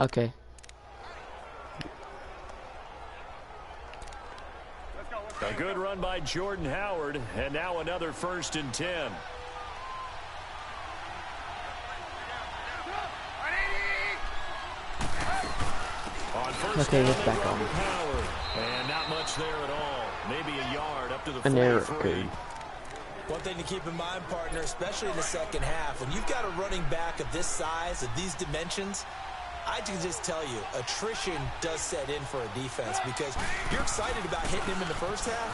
Okay. A good run by Jordan Howard, and now another 1st and 10. On first Okay, down, it's back on. Howard, and not much there at all. Maybe a yard up to the 43. An error code. One thing to keep in mind, partner, especially in the second half, when you've got a running back of this size, of these dimensions, I can just tell you, attrition does set in for a defense because you're excited about hitting him in the first half.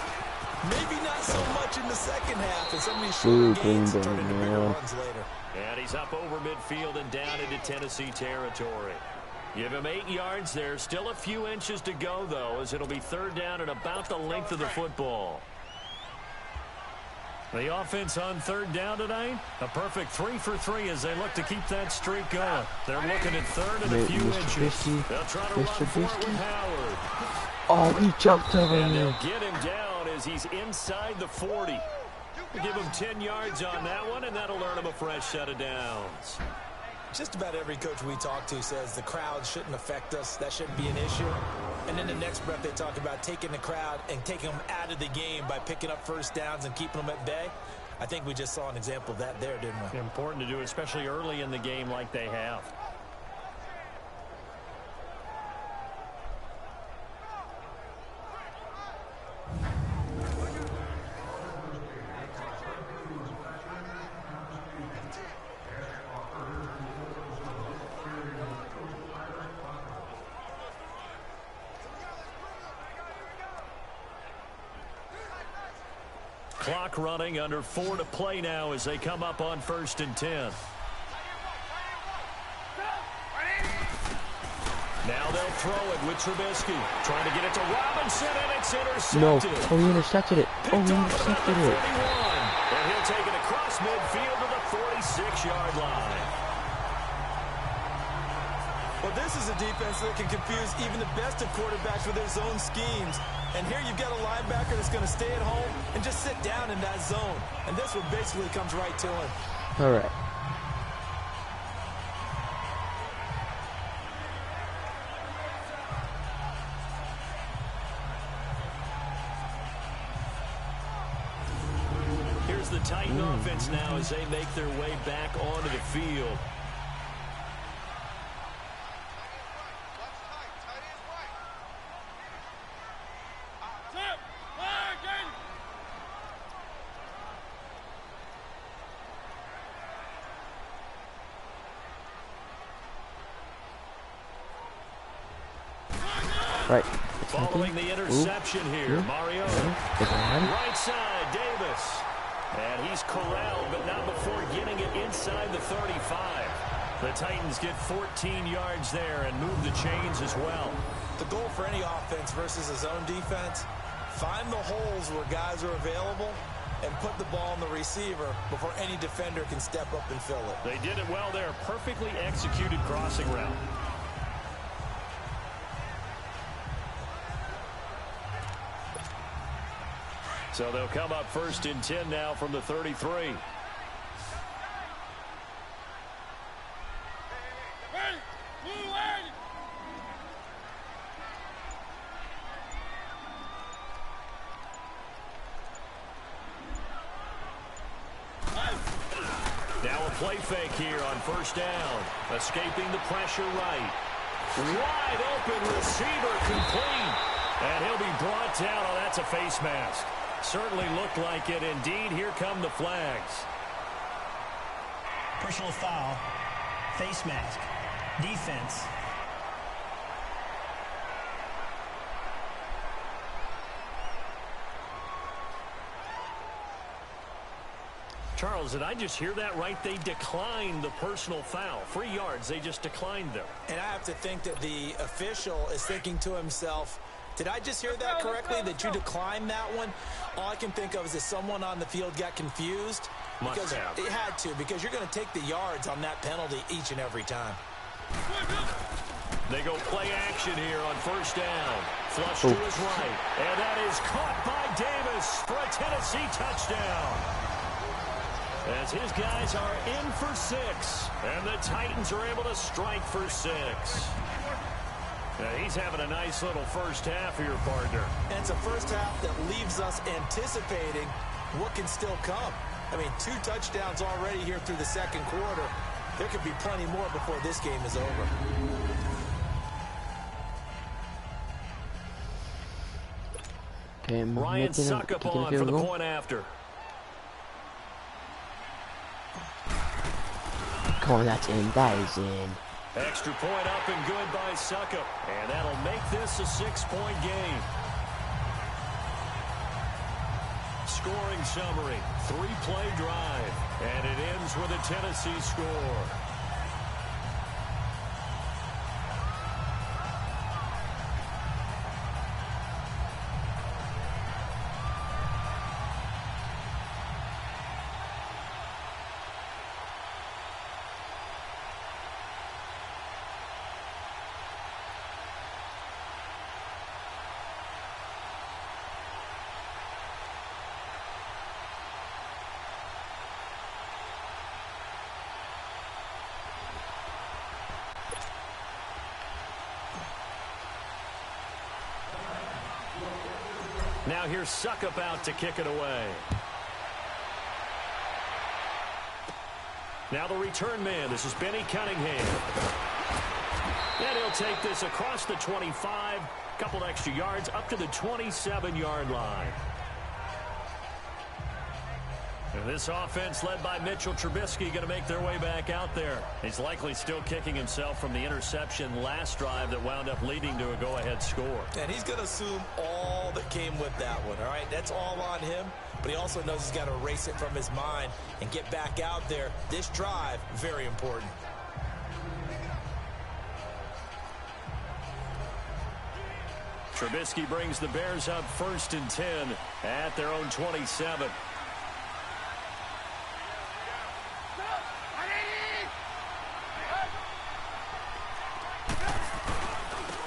Maybe not so much in the second half, and some of these short gains turn into bigger runs later. And he's up over midfield and down into Tennessee territory. Give him 8 yards there. Still a few inches to go, though, as it'll be 3rd down and about the length of the football. The offense on 3rd down tonight, a perfect 3 for 3 as they look to keep that streak going. They're looking at 3rd and a few inches. They'll try to run for it with Howard. Oh, he jumped over And me. they'll get him down as he's inside the 40. We'll give him 10 yards on that one, and that'll earn him a fresh set of downs. Just about every coach we talk to says the crowd shouldn't affect us. That shouldn't be an issue. And in the next breath, they talk about taking the crowd and taking them out of the game by picking up 1st downs and keeping them at bay. I think we just saw an example of that there, didn't we? Important to do, especially early in the game like they have. Clock running, under 4 to play now as they come up on 1st and 10. Now they'll throw it with Trubisky. Trying to get it to Robinson, and it's intercepted. No. Oh, he intercepted it. Oh, he intercepted it. And he'll take it across midfield to the 46-yard line. Well, this is a defense that can confuse even the best of quarterbacks with their zone schemes. And here you've got a linebacker that's going to stay at home and just sit down in that zone. And this one basically comes right to him. All right. Here's the Titan offense now as they make their way back onto the field. Right. Following the interception here, Mario. Right side, Davis. And he's corralled, but not before getting it inside the 35. The Titans get 14 yards there and move the chains as well. The goal for any offense versus a zone defense, find the holes where guys are available and put the ball on the receiver before any defender can step up and fill it. They did it well there. Perfectly executed crossing route. So they'll come up 1st and 10 now from the 33. Now a play fake here on 1st down. Escaping the pressure right. Wide open receiver complete. And he'll be brought down. Oh, that's a face mask. Certainly looked like it. Indeed, here come the flags. Personal foul, face mask, defense. Charles, did I just hear that right? They declined the personal foul. 3 yards, they just declined them. And I have to think that the official is thinking to himself, did I just hear that correctly, that you declined that one? All I can think of is that someone on the field got confused. Because it had to, because you're going to take the yards on that penalty each and every time. They go play action here on 1st down. Flush to his right. And that is caught by Davis for a Tennessee touchdown. As his guys are in for 6. And the Titans are able to strike for 6. He's having a nice little first half here, partner. And it's a first half that leaves us anticipating what can still come. I mean, 2 touchdowns already here through the second quarter. There could be plenty more before this game is over. Okay, Ryan Suckup on for the point after. Come on, that's in. That is in. Extra point up and good by Suckup. And that'll make this a 6-point game. Scoring summary, 3-play drive. And it ends with a Tennessee score. Now here's Suckup out to kick it away. Now the return man. This is Benny Cunningham. And he'll take this across the 25. Couple extra yards up to the 27-yard line. And this offense led by Mitchell Trubisky going to make their way back out there. He's likely still kicking himself from the interception last drive that wound up leading to a go-ahead score. And he's going to assume all that came with that one, all right? That's all on him, but he also knows he's got to erase it from his mind and get back out there. This drive, very important. Trubisky brings the Bears up 1st and 10 at their own 27.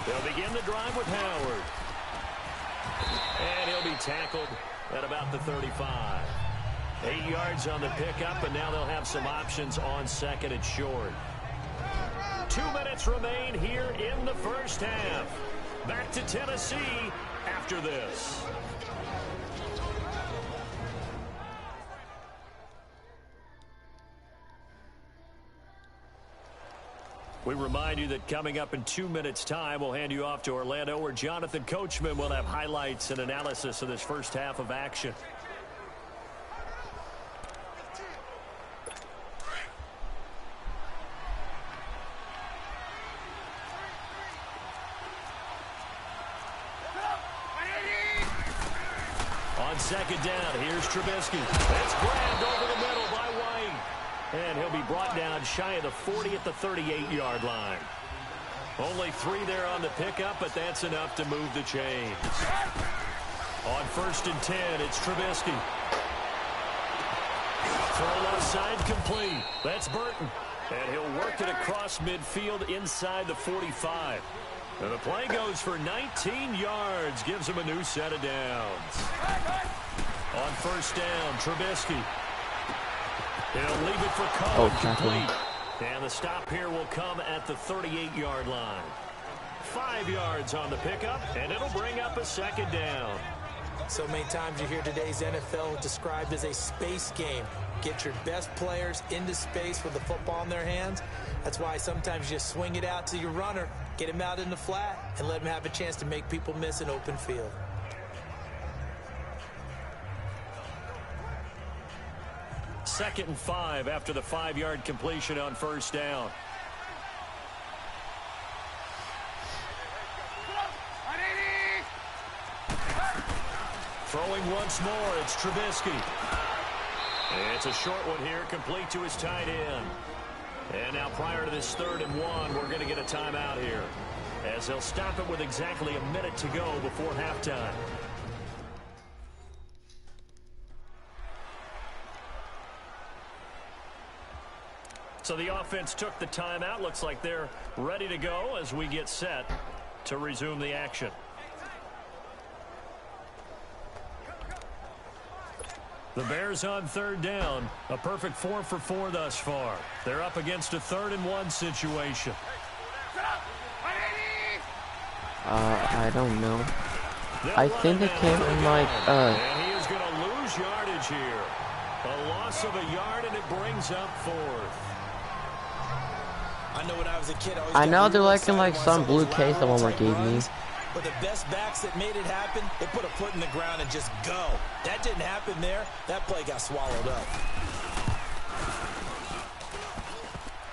They'll begin the drive with Howard. And he'll be tackled at about the 35. 8 yards on the pickup, and now they'll have some options on 2nd and short. 2 minutes remain here in the first half. Back to Tennessee after this. We remind you that coming up in 2 minutes' time, we'll hand you off to Orlando, where Jonathan Coachman will have highlights and analysis of this first half of action. On 2nd down, here's Trubisky. It's grabbed over the middle by White. And he'll be brought down shy of the 40 at the 38-yard line. Only 3 there on the pickup, but that's enough to move the chains. On 1st and 10, it's Trubisky. Throw left side complete. That's Burton. And he'll work it across midfield inside the 45. And the play goes for 19 yards. Gives him a new set of downs. On 1st down, Trubisky. He'll leave it for Cohen, complete. And the stop here will come at the 38-yard line. 5 yards on the pickup, and it'll bring up a 2nd down. So many times you hear today's NFL described as a space game. Get your best players into space with the football in their hands. That's why sometimes you just swing it out to your runner, get him out in the flat, and let him have a chance to make people miss an open field. Second and 5 after the 5-yard completion on 1st down. Throwing once more, it's Trubisky. It's a short one here, complete to his tight end. And now prior to this 3rd and 1, we're going to get a timeout here, as they'll stop it with exactly a minute to go before halftime. So the offense took the timeout. Looks like they're ready to go as we get set to resume the action. The Bears on 3rd down. A perfect 4 for 4 thus far. They're up against a 3rd and 1 situation. I don't know. I think it came in like, And he is going to lose yardage here. A loss of a yard, and it brings up 4th. I know when I was a kid, I know they're like in like some blue case the one that gave me. But the best backs that made it happen, they put a foot in the ground and just go. That didn't happen there. That play got swallowed up.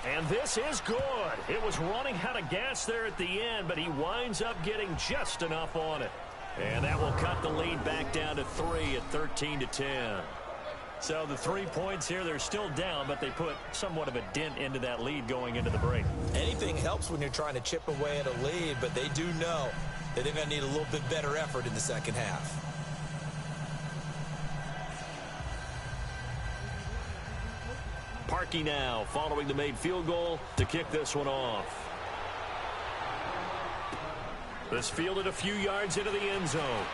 And this is good. It was running out of gas there at the end, but he winds up getting just enough on it. And that will cut the lead back down to 3 at 13-10. So the 3 points here, they're still down, but they put somewhat of a dent into that lead going into the break. Anything helps when you're trying to chip away at a lead, but they do know that they're going to need a little bit better effort in the second half. Parkey now following the made field goal to kick this one off. This fielded a few yards into the end zone.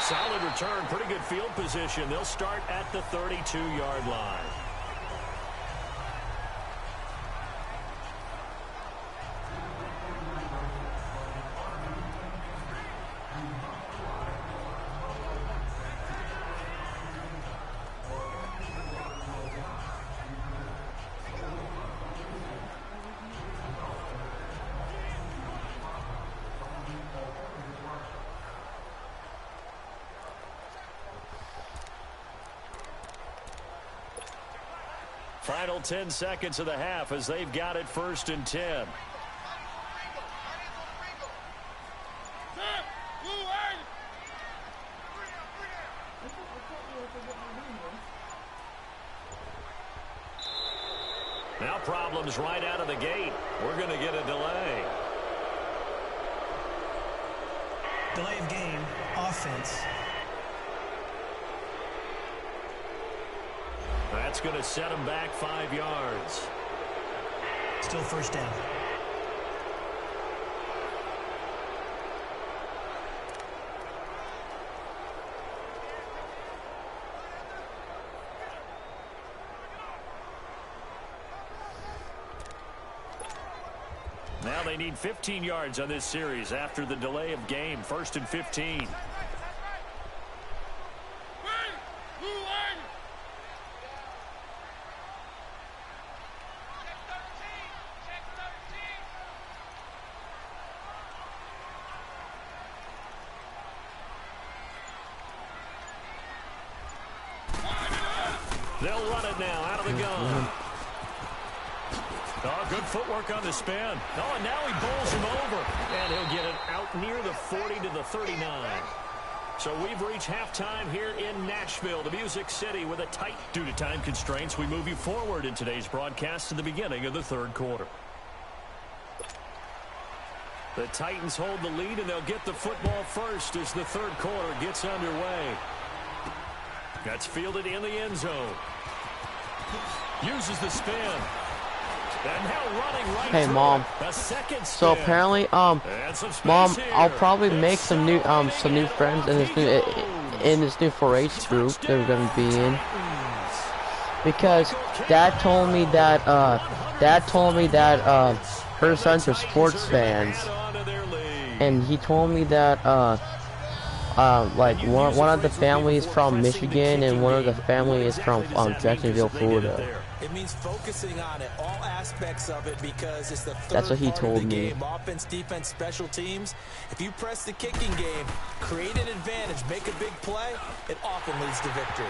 Solid return, pretty good field position. They'll start at the 32-yard line. Final 10 seconds of the half as they've got it 1st and 10. Now problems right out of the gate. We're going to get a delay. Delay of game, offense. That's going to set him back 5 yards. Still 1st down. Now they need 15 yards on this series after the delay of game. 1st and 15. They'll run it now out of the gun. Oh, good footwork on the spin. Oh, and now he bowls him over. And he'll get it out near the 40 to the 39. So we've reached halftime here in Nashville, the Music City, with a tight. Due to time constraints, we move you forward in today's broadcast to the beginning of the 3rd quarter. The Titans hold the lead, and they'll get the football first as the 3rd quarter gets underway. That's fielded in the end zone. Uses the spin. And now running right Hey, Mom. a second spin. So apparently, Mom, I'll probably make some new friends in this new 4-H group that we're gonna be in. Because Dad told me that her sons are sports fans, and he told me that like one of the families from Michigan and one of the family is from Jacksonville, Florida. It means focusing on it, all aspects of it, because it's the third That's what he part told of the me. game. Offense, defense, special teams. If you press the kicking game, create an advantage, make a big play, it often leads to victory.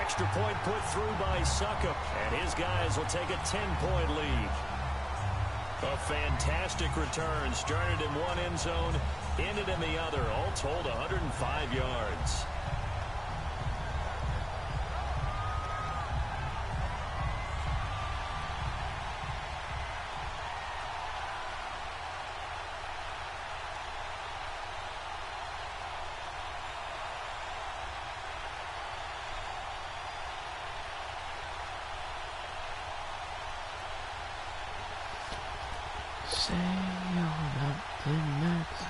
Extra point put through by Suckup, and his guys will take a 10-point lead. A fantastic return. Started in one end zone, ended in the other. All told, 105 yards. Say you're nothing next.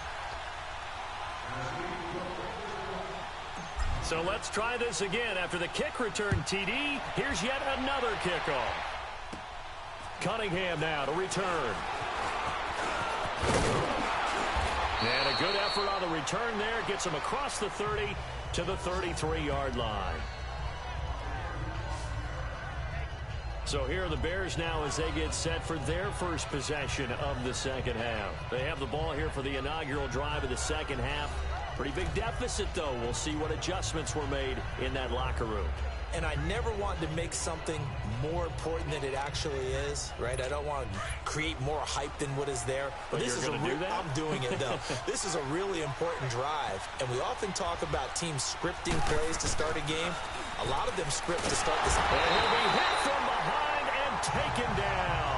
So let's try this again. After the kick return TD, here's yet another kickoff. Cunningham now to return. And a good effort on the return there. Gets him across the 30 to the 33-yard line. So here are the Bears now as they get set for their first possession of the second half. They have the ball here for the inaugural drive of the second half. Pretty big deficit, though. We'll see what adjustments were made in that locker room. And I never want to make something more important than it actually is, right? I don't want to create more hype than what is there. But this is I'm doing it, though. This is a really important drive. And we often talk about teams scripting plays to start a game. A lot of them script to start this. And he'll be hit from behind and taken down.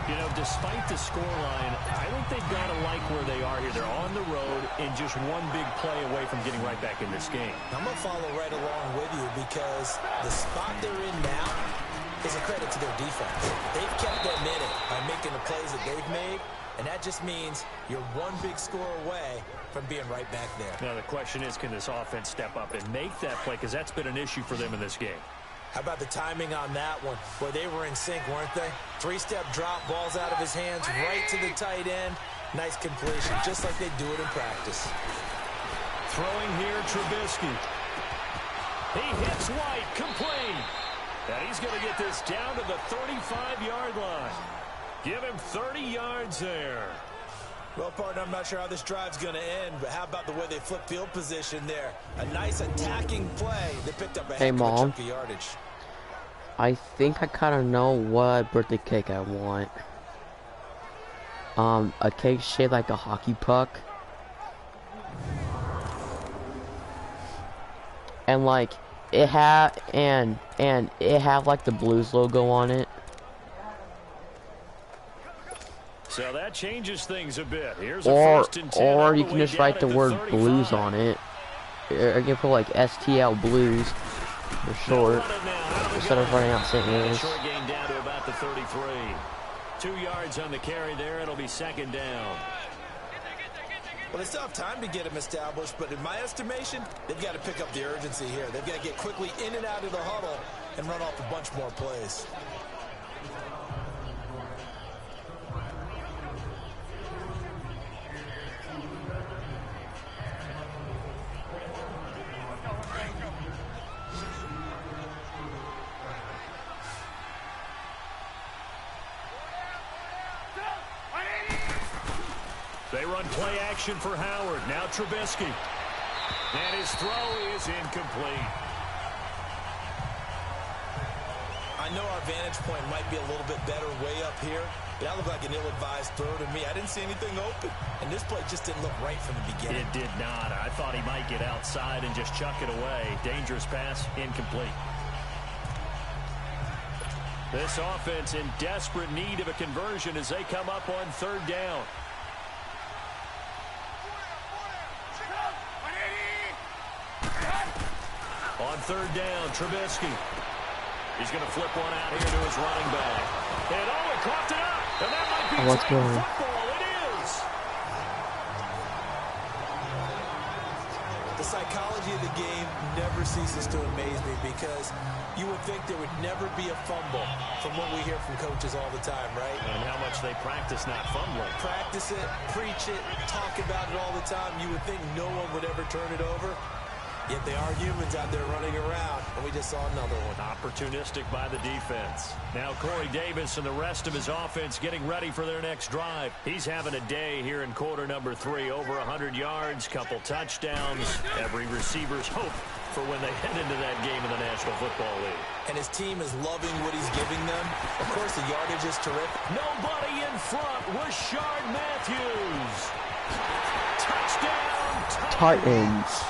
You know, despite the scoreline, I think they've got to like where they are here. They're on the road and just one big play away from getting right back in this game. I'm going to follow right along with you because the spot they're in now is a credit to their defense. They've kept them in it by making the plays that they've made, and that just means you're one big score away from being right back there. Now, the question is, can this offense step up and make that play? Because that's been an issue for them in this game. How about the timing on that one? Where they were in sync, weren't they? Three-step drop, balls out of his hands, right to the tight end. Nice completion, just like they do it in practice. Throwing here, Trubisky. He hits White, complete. And he's going to get this down to the 35-yard line. Give him 30 yards there. Well, partner, I'm not sure how this drive's going to end, but how about the way they flip field position there? A nice attacking play that picked up a heck of a chunk of yardage. I think I kind of know what birthday cake I want. A cake shaped like a hockey puck. And like it had it had like the Blues logo on it. So that changes things a bit. Here's a Or first and 10 you can just write the word Blues on it. Or you can put like STL Blues for short instead of writing out St. Louis. Short gain down to about the 33. 2 yards on the carry there. It'll be second down. Well, they still have time to get him established, but in my estimation, they've got to pick up the urgency here. They've got to get quickly in and out of the huddle and run off a bunch more plays. They run play action for Howard. Now Trubisky. And his throw is incomplete. I know our vantage point might be a little bit better way up here, but that looked like an ill-advised throw to me. I didn't see anything open, and this play just didn't look right from the beginning. It did not. I thought he might get outside and just chuck it away. Dangerous pass, incomplete. This offense in desperate need of a conversion as they come up on third down. On third down, Trubisky. He's going to flip one out here to his running back. And he coughed it up. And that might be football. It is. The psychology of the game never ceases to amaze me because you would think there would never be a fumble from what we hear from coaches all the time, right? And how much they practice not fumbling. Practice it, preach it, talk about it all the time. You would think no one would ever turn it over. Yet they are humans out there running around, and we just saw another one. Opportunistic by the defense. Now Corey Davis and the rest of his offense getting ready for their next drive. He's having a day here in quarter number 3. Over 100 yards, couple touchdowns. Every receiver's hope for when they head into that game in the National Football League. And his team is loving what he's giving them. Of course, the yardage is terrific. Nobody in front. Rashard Matthews. Touchdown, Titans.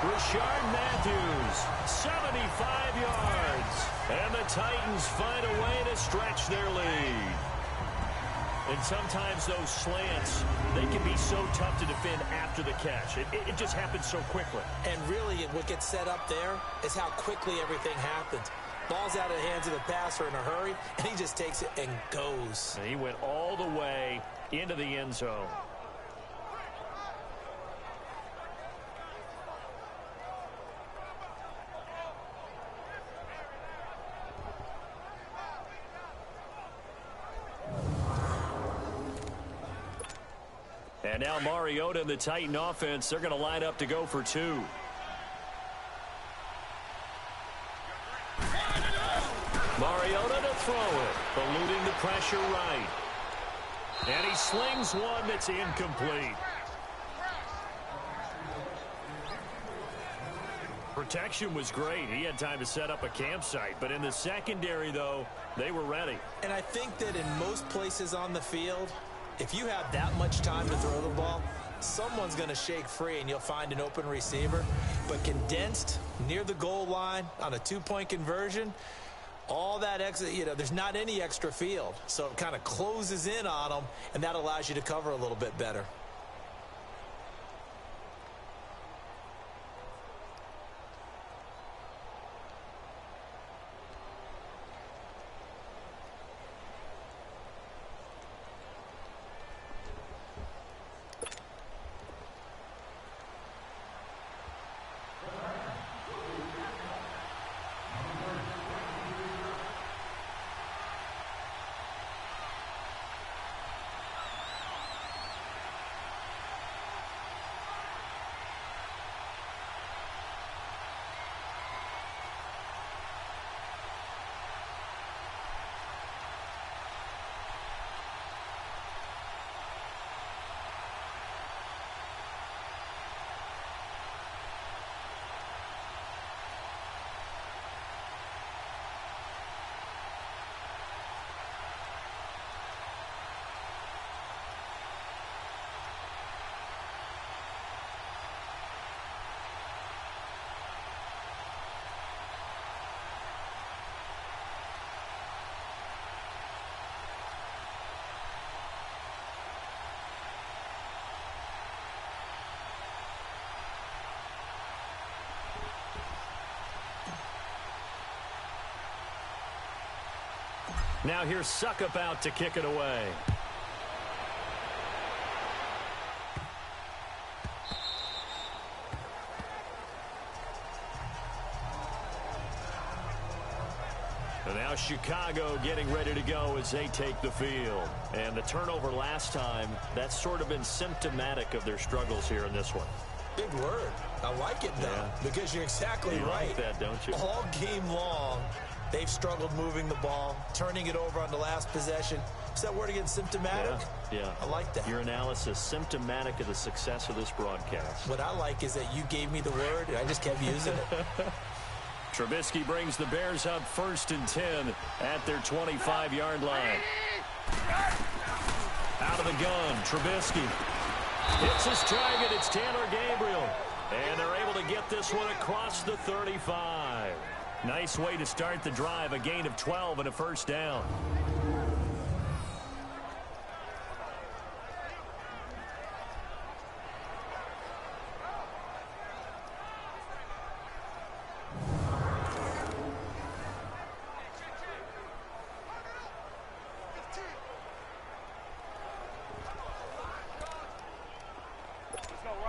Rashard Matthews, 75 yards. And the Titans find a way to stretch their lead. And sometimes those slants, they can be so tough to defend after the catch. It just happens so quickly. And really, what gets set up there is how quickly everything happens. Ball's out of the hands of the passer in a hurry, and he just takes it and goes. And he went all the way into the end zone. And now Mariota and the Titan offense, they're going to line up to go for two. Mariota to throw it, eluding the pressure right. And he slings one that's incomplete. Protection was great. He had time to set up a campsite. But in the secondary, though, they were ready. And I think that in most places on the field, if you have that much time to throw the ball, someone's going to shake free and you'll find an open receiver. But condensed near the goal line on a two-point conversion, all that extra, there's not any extra field. So it kind of closes in on them, and that allows you to cover a little bit better. Now here's Suckup out to kick it away. And now Chicago getting ready to go as they take the field. And the turnover last time, that's sort of been symptomatic of their struggles here in this one. Big word. I like it, though, because you're exactly right. You like that, don't you? All game long, they've struggled moving the ball, turning it over on the last possession. Is that word again, symptomatic? Yeah. I like that. Your analysis, symptomatic of the success of this broadcast. What I like is that you gave me the word, and I just kept using it. Trubisky brings the Bears up 1st and 10 at their 25-yard line. Out of the gun, Trubisky. Hits his target. It's Taylor Gabriel. And they're able to get this one across the 35. Nice way to start the drive. A gain of 12 and a first down.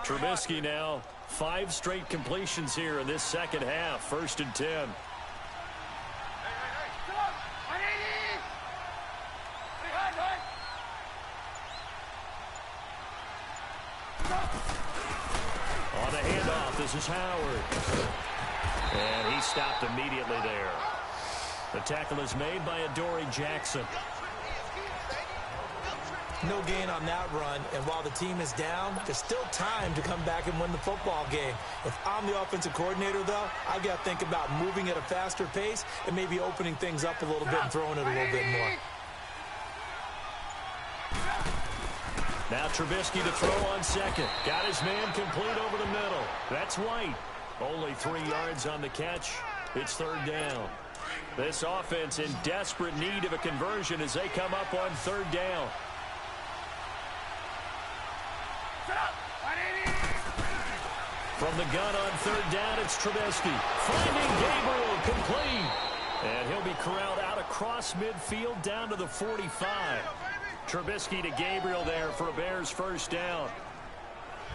Trubisky now, 5 straight completions here in this second half. 1st and 10. On the handoff, this is Howard. And he stopped immediately there. The tackle is made by Adoree Jackson. No gain on that run, and while the team is down, there's still time to come back and win the football game. If I'm the offensive coordinator, though, I've got to think about moving at a faster pace and maybe opening things up a little bit and throwing it a little bit more. Now Trubisky to throw on second. Got his man complete over the middle. That's White. Only 3 yards on the catch. It's 3rd down. This offense in desperate need of a conversion as they come up on 3rd down. From the gun on 3rd down, it's Trubisky. Finding Gabriel complete. And he'll be corralled out across midfield down to the 45. Trubisky to Gabriel there for a Bears first down.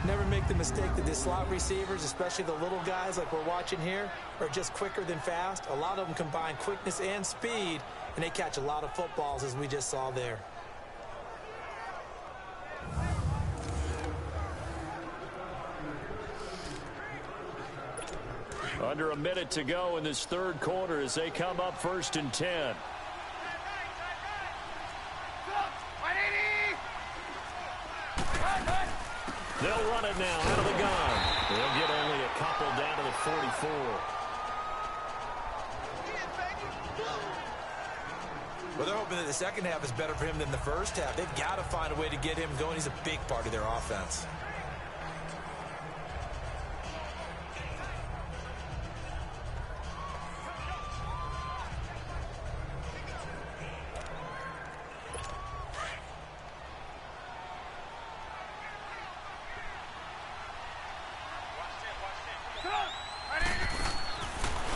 Never make the mistake that the slot receivers, especially the little guys like we're watching here, are just quicker than fast. A lot of them combine quickness and speed, and they catch a lot of footballs as we just saw there. Under a minute to go in this third quarter as they come up 1st and 10. They'll run it now out of the gun. They'll get only a couple down to the 44. Well, they're hoping that the second half is better for him than the first half. They've got to find a way to get him going. He's a big part of their offense.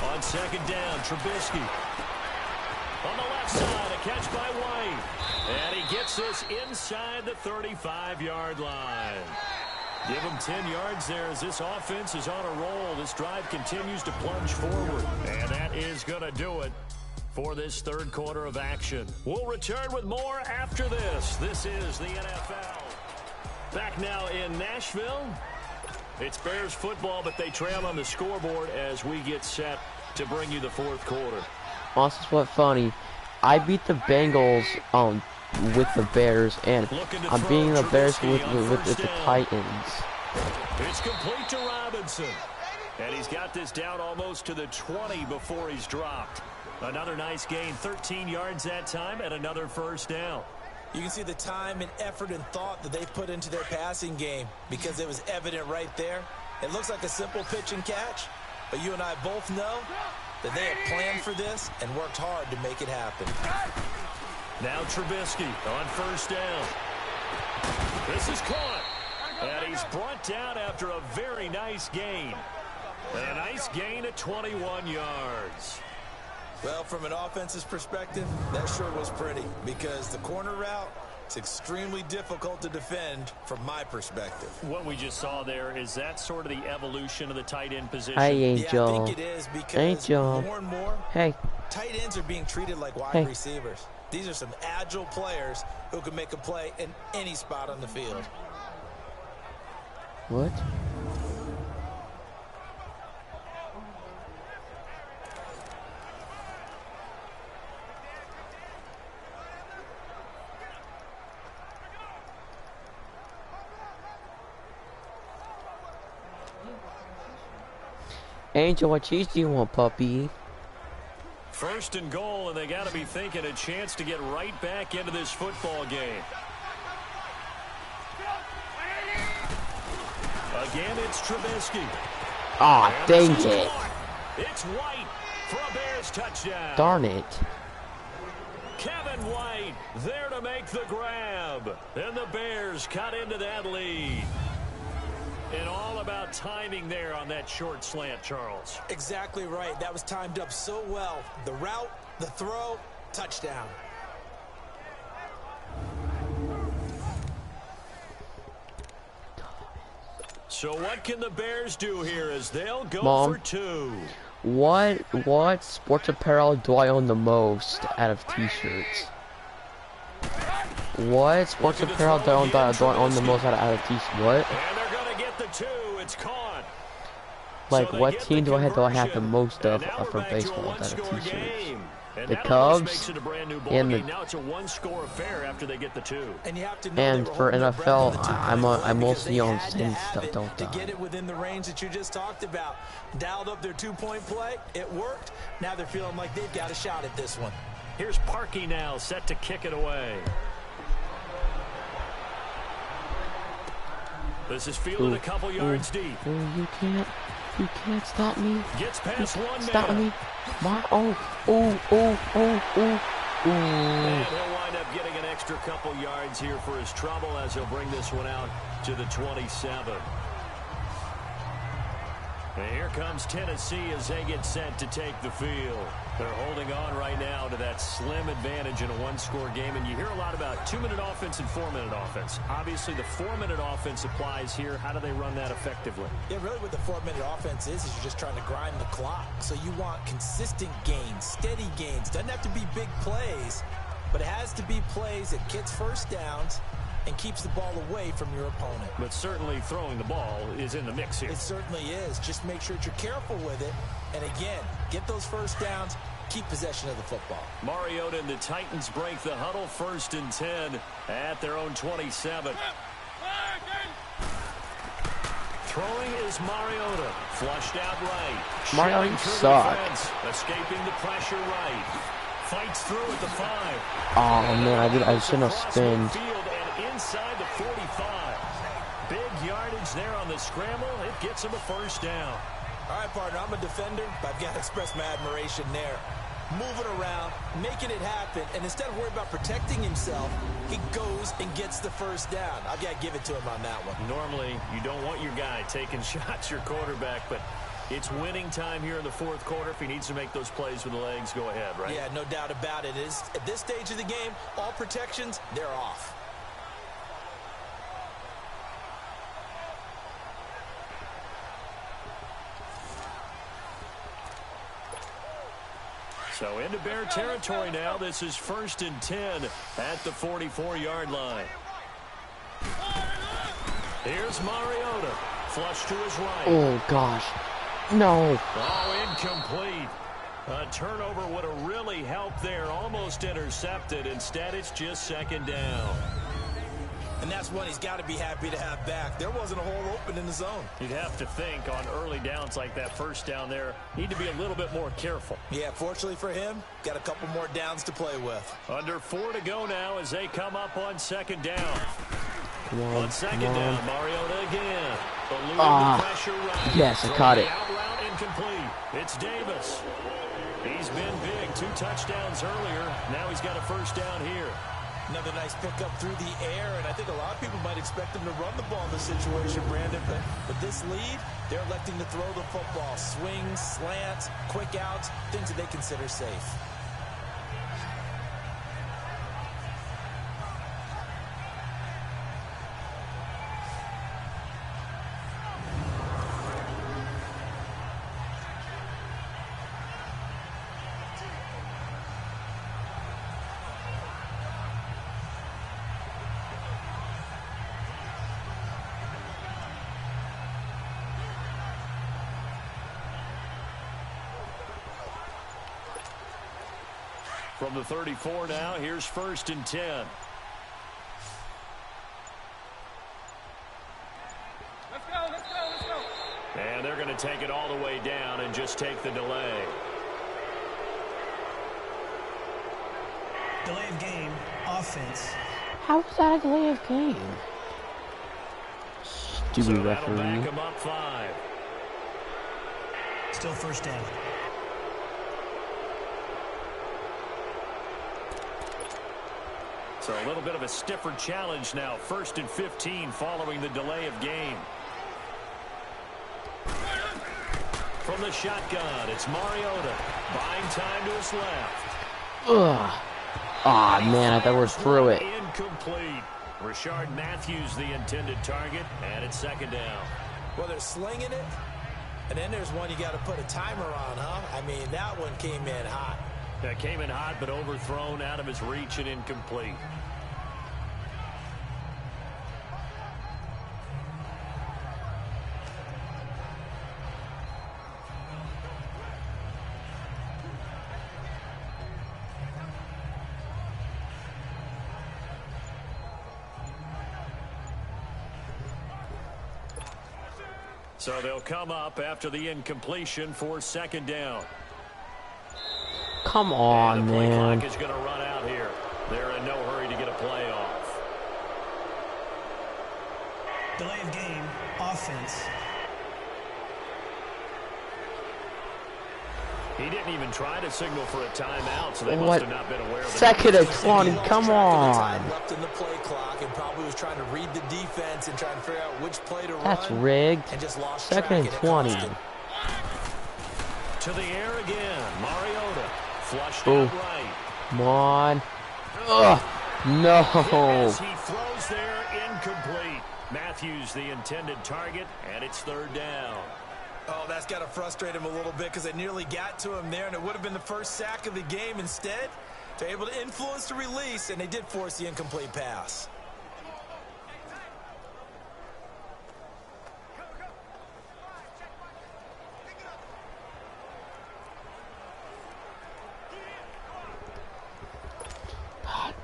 On second down, Trubisky. On the left side, a catch by White. And he gets this inside the 35-yard line. Give him 10 yards there as this offense is on a roll. This drive continues to plunge forward. And that is going to do it for this third quarter of action. We'll return with more after this. This is the NFL. Back now in Nashville. It's Bears football, but they trail on the scoreboard as we get set to bring you the fourth quarter. Also, what's funny, I beat the Bengals with the Bears, and I'm beating the Bears with the Titans. It's complete to Robinson. And he's got this down almost to the 20 before he's dropped. Another nice gain, 13 yards that time, and another first down. You can see the time and effort and thought that they put into their passing game because it was evident right there. It looks like a simple pitch and catch, but you and I both know that they had planned for this and worked hard to make it happen. Now Trubisky on first down. This is caught. And he's brought down after a very nice gain. And a nice gain at 21 yards. Well, from an offense's perspective, that sure was pretty because the corner route is extremely difficult to defend from my perspective. What we just saw there, is that sort of the evolution of the tight end position? Hey, Angel. Yeah, I think it is because more and more tight ends are being treated like wide receivers. These are some agile players who can make a play in any spot on the field. What? Angel, what cheese do you want, puppy? First and goal, and they got to be thinking a chance to get right back into this football game. Again, it's Trubisky. Aw, dang it. It's White for a Bears touchdown. Darn it. Kevin White there to make the grab. And the Bears cut into that lead. And all about timing there on that short slant, Charles. Exactly right. That was timed up so well. The route, the throw, touchdown. So what can the Bears do here as they'll go Mom, for two? What sports apparel do I own the most out of t-shirts? What sports apparel do I own the most out of t-shirts? What? And they're going to get the two. It's caught. Like, so what team do I have the most of for baseball out of t-shirts? The Cubs and the. Now it's a one-score affair after they get the two. And you have to know and for NFL, I'm mostly on Sim stuff, don't I? To get it within the range that you just talked about. Dialed up their two-point play. It worked. Now they're feeling like they've got a shot at this one. Here's Parkey now, set to kick it away. This is fielded a couple yards deep. You can't stop me. Gets past one man. Stop me. And he'll wind up getting an extra couple yards here for his trouble as he'll bring this one out to the 27. And here comes Tennessee as they get set to take the field. They're holding on right now to that slim advantage in a one-score game. And you hear a lot about 2-minute offense and 4-minute offense. Obviously, the 4-minute offense applies here. How do they run that effectively? Yeah, really what the 4-minute offense is you're just trying to grind the clock. So you want consistent gains, steady gains. Doesn't have to be big plays, but it has to be plays that gets first downs and keeps the ball away from your opponent. But certainly throwing the ball is in the mix here. It certainly is. Just make sure that you're careful with it And again, get those first downs, keep possession of the football. Mariota and the Titans break the huddle, 1st and 10 at their own 27. Throwing is Mariota. Flushed out right. Mariota, you suck. Escaping the pressure right. Fights through at the 5. Oh man, I shouldn't have spinned. Field and inside the 45. Big yardage there on the scramble. It gets him a first down. All right, partner, I'm a defender, but I've got to express my admiration there. Moving around, making it happen, and instead of worrying about protecting himself, he goes and gets the first down. I've got to give it to him on that one. Normally, you don't want your guy taking shots, your quarterback, but it's winning time here in the 4th quarter. If he needs to make those plays with the legs, go ahead, right? Yeah, no doubt about it. At this stage of the game, all protections, they're off. So into Bear territory now. This is 1st and 10 at the 44-yard line. Here's Mariota. Flush to his right. Oh, gosh. No. Oh, incomplete. A turnover would have really helped there. Almost intercepted. Instead, it's just 2nd down. And that's one he's got to be happy to have back. There wasn't a hole open in the zone. You'd have to think on early downs like that, 1st down there, need to be a little bit more careful. Yeah, fortunately for him, got a couple more downs to play with. Under 4 to go now as they come up on 2nd down. On 2nd down, Mariota again. Eluding the pressure right. Yes, I caught it. Out route incomplete. It's Davis. He's been big. 2 touchdowns earlier. Now he's got a first down here. Another nice pickup through the air, and I think a lot of people might expect him to run the ball in this situation, Brandon. But with this lead, they're electing to throw the football. Swings, slants, quick outs, things that they consider safe. From the 34 now, here's 1st and 10. Let's go. And they're going to take it all the way down and just take the delay. Delay of game, offense. How is that a delay of game? Stupid So that'll referee. back him up 5. Still 1st down. So a little bit of a stiffer challenge now. 1st and 15 following the delay of game. From the shotgun, it's Mariota. Buying time to his left. Ugh. Aw, man, I thought we were through it. Incomplete. Rashard Matthews the intended target, and it's 2nd down. Well, they're slinging it, and then there's one you got to put a timer on, huh? I mean, that one came in hot. That came in hot, but overthrown out of his reach and incomplete. So they'll come up after the incompletion for 2nd down. Come on, and the play man. clock is going to run out here. They're in no hurry to get a play off. Delay of game, offense. He didn't even try to signal for a timeout, so they What? must have not been aware of the 2nd and 20, He lost come track of the on. time left in the play clock and probably was trying to read the defense and trying to figure out which play to That's run. rigged. And just lost 2nd track, and it 20. cost him. To the air again. Mariota flushed Ooh. out right. Come on. Ugh. No. As he throws there, incomplete. Matthews the intended target, and it's 3rd down. Oh, that's got to frustrate him a little bit because they nearly got to him there, and it would have been the first sack of the game. Instead, they're able to influence the release, and they did force the incomplete pass.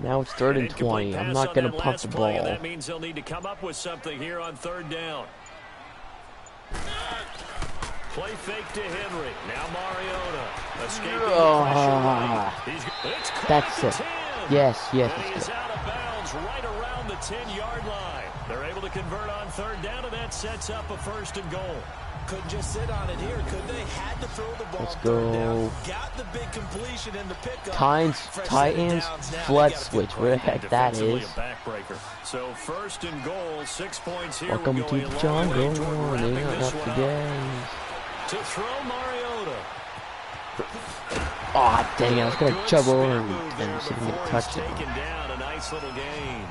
Now it's 3rd and 20. I'm not going to punt the ball. That means they'll need to come up with something here on 3rd down. Play fake to Henry. Now Mariota. Escaping the pressure. That's it. Yes, yes. And he is out of bounds right around the 10-yard line. They're able to convert on 3rd down, and that sets up a 1st and goal. Couldn't just sit on it here, could they? Had to throw the ball. Let's go. Down. Got the big completion in the pickup. Titans flood switch. Where the heck that is? A backbreaker. So 1st and goal, 6 points here. Welcome to the jungle. They are up the game. To throw Mariota. Oh, dang it. I was going to jump over and see if he can touch it. Taken down, a nice little gain.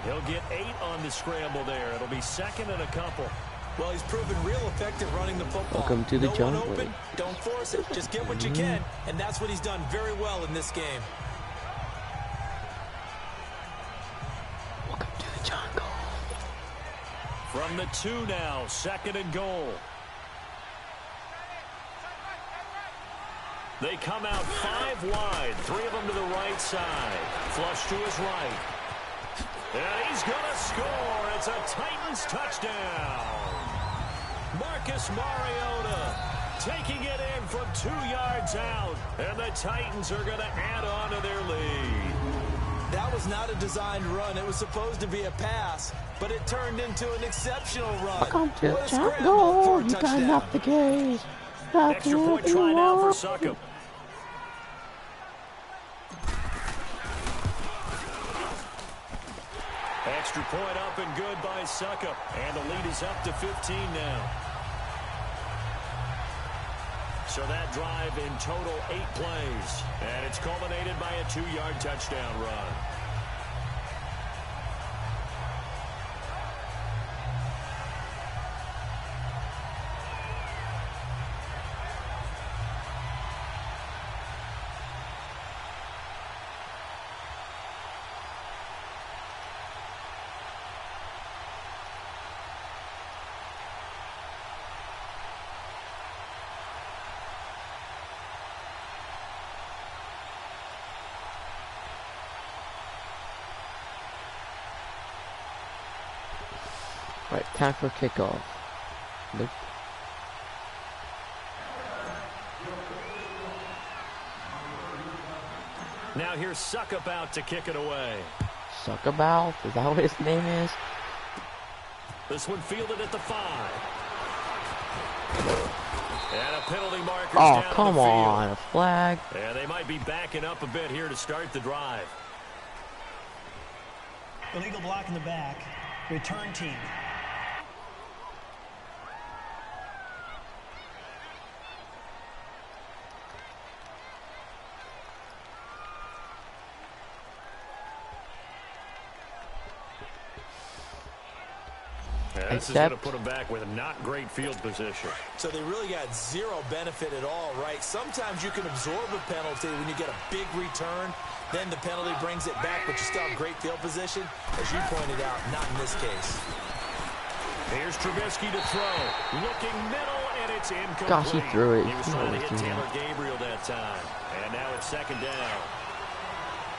He'll get 8 on the scramble there. It'll be 2nd and a couple. Well, he's proven real effective running the football. Welcome to the jungle. Open, don't force it. Just get what you can, and that's what he's done very well in this game. Welcome to the jungle. From the 2 now, 2nd and goal. They come out 5 wide, 3 of them to the right side. Flush to his right. And he's going to score. It's a Titans touchdown. Marcus Mariota taking it in from 2 yards out. And the Titans are going to add on to their lead. That was not a designed run. It was supposed to be a pass, but it turned into an exceptional run. Welcome to the jungle. You got enough the game. Extra point try now for Succop. Extra point up and good by Succop. And the lead is up to 15 now. So that drive in total 8 plays. And it's culminated by a 2-yard touchdown run. Right, time for kickoff. Nope. Now here's Succop out to kick it away. Succop? Is that what his name is? This one fielded at the 5. And a penalty marker. Oh, come on. A flag. Yeah, they might be backing up a bit here to start the drive. Illegal block in the back. Return team. This is going to put them back with a not great field position. So they really got zero benefit at all, right? Sometimes you can absorb a penalty when you get a big return. Then the penalty brings it back, but you still have great field position. As you pointed out, not in this case. Here's Trubisky to throw. Looking middle, and it's incomplete. Gosh, he threw it. He was trying to hit Taylor Gabriel that time. And now it's 2nd down.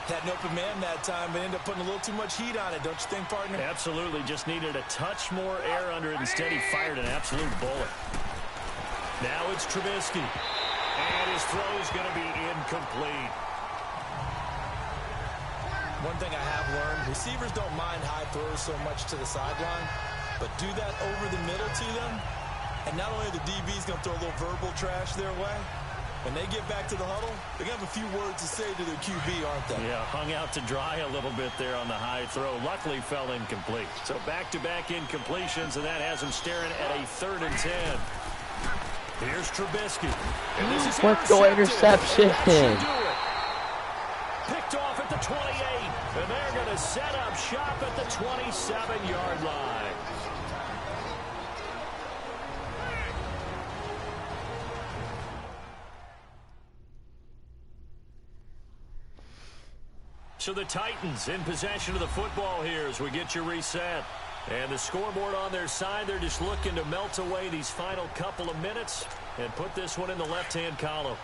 Had an open man that time, but ended up putting a little too much heat on it, don't you think, partner? Absolutely. Just needed a touch more air under it. Instead, he fired an absolute bullet. Now it's Trubisky. And his throw is going to be incomplete. One thing I have learned, receivers don't mind high throws so much to the sideline, but do that over the middle to them, and not only are the DBs going to throw a little verbal trash their way, when they get back to the huddle, they're going to have a few words to say to their QB, aren't they? Yeah, hung out to dry a little bit there on the high throw. Luckily fell incomplete. So back-to-back incompletions, and that has him staring at a 3rd and 10. Here's Trubisky. And this is Let's go interception. Picked off at the 28. And they're going to set up shop at the 27-yard line. So the Titans in possession of the football here as we get you reset. And the scoreboard on their side, they're just looking to melt away these final couple of minutes and put this one in the left-hand column.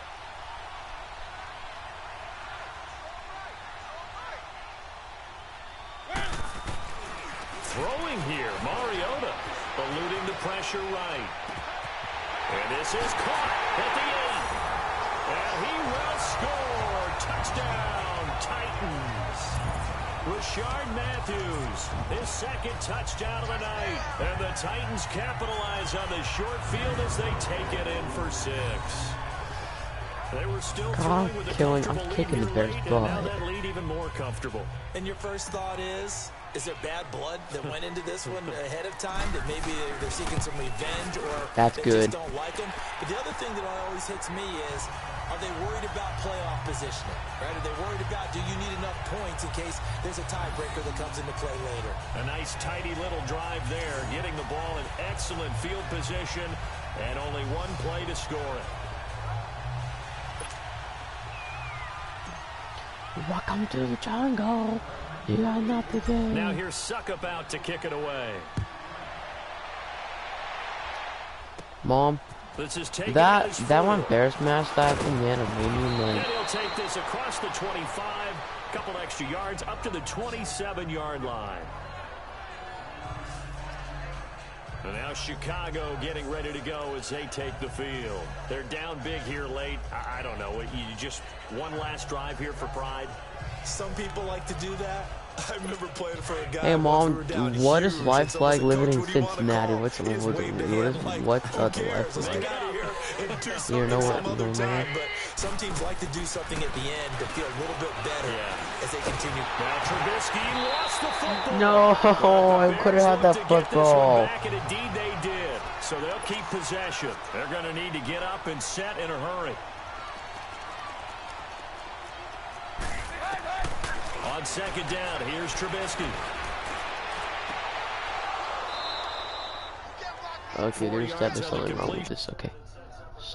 throwing here. Mariota eluding the pressure right. And this is caught at the 8. And he will score. Touchdown, Titans. Rashard Matthews, his second touchdown of the night. And the Titans capitalize on the short field as they take it in for 6. They were still throwing with a comfortable lead here late, and now that lead even more comfortable. And your first thought is there bad blood that went into this one ahead of time, that maybe they're seeking some revenge, or that's they good. just don't like them? But the other thing that always hits me is, are they worried about playoff positioning? Right? Are they worried about, do you need enough points in case there's a tiebreaker that comes into play later? A nice, tidy little drive there, getting the ball in excellent field position, and only one play to score it. Welcome to the jungle. You are not the game. Now here's Suckup out to kick it away. Mom, that one Bears match that man of Minion, and he'll take this across the 25, couple extra yards up to the 27-yard line. And now Chicago getting ready to go as they take the field. They're down big here late. I don't know. You just one last drive here for pride. Some people like to do that. I remember playing for a guy. Hey Mom, what is life like living in Cincinnati? What's the life like? You know what? But some teams like to do something at the end to feel a little bit better as they continue. Now Trubisky lost the football. No, I could have had that football. Back, and indeed they did. So they'll keep possession. They're going to need to get up and set in a hurry. On second down, here's Trubisky. Okay, there's definitely something wrong with this. Okay.